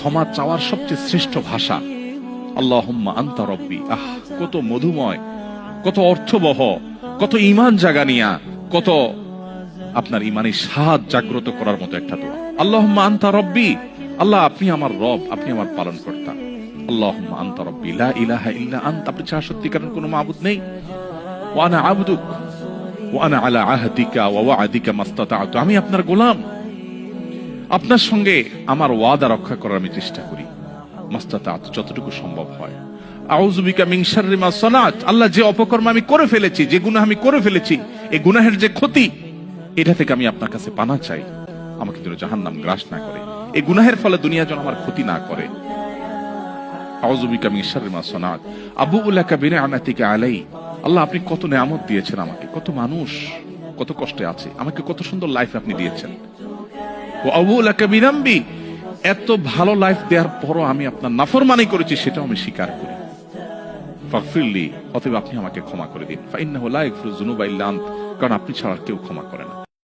ক্ষমা চাওয়ার সবচেয়ে শ্রেষ্ঠ ভাষা আল্লাহুম্মা আনতা রব্বি। কত মধুময়, কত অর্থবহ, কত ঈমান জাগানিয়া, কত আপনার ঈমানি স্বাদ জাগ্রত করার মতো একটা দোয়া। আল্লাহুম্মা আনতা রব্বি, আল্লাহ আপনি আমার রব, আপনি আমার পালনকর্তা। আল্লাহুম্মা আনতা রব্বি লা ইলাহা ইল্লা আনতা, আপনি ছাড়া সত্যিকারের কোনো মাবুদ নেই। ওয়া আনা আবদুক ওয়া আনা আলা আহদিকা ওয়া ওয়া'দিকা মাস্তাতা'তু, আমি আপনার গোলাম, আপনার সঙ্গে আমার ওয়াদা রক্ষা করার আমি চেষ্টা করি, মাস্তাতা'তু, যতটুকু সম্ভব হয়। আউযু বিকা মিন শাররি মা সানাত, আল্লাহ যে অপকর্ম আমি করে ফেলেছি, যে গুনাহ আমি করে ফেলেছি, এই গুনাহের যে ক্ষতি, এটা থেকে আমি আপনার কাছে পানাহ চাই, আমাকে যেন জাহান্নাম গ্রাস না করে, এই গুনাহের ফলে দুনিয়া যেন আমার ক্ষতি না করে। আউযু বিকা মিন শাররি মা সানাত আবুউ লাকা বিনি'মাতিকা আলাই, আল্লাহ আপনি কত নেয়ামত দিয়েছেন আমাকে, কত মানুষ কত কষ্টে আছে, আমাকে কত সুন্দর লাইফ আপনি দিয়েছেন। ওয়া আবুউ লাকা বিযামবি, এত ভালো লাইফ দেওয়ার পরও আমি আপনার নাফরমানি করেছি, সেটাও আমি স্বীকার করি। ফাগফিরলি, অতএব আপনি আমাকে ক্ষমা করে দিন। ফাইন্নাহু লা ইয়াগফিরুয যুনুবা ইল্লা আনত, কারণ আপনি ছাড়া কেউ ক্ষমা করে না।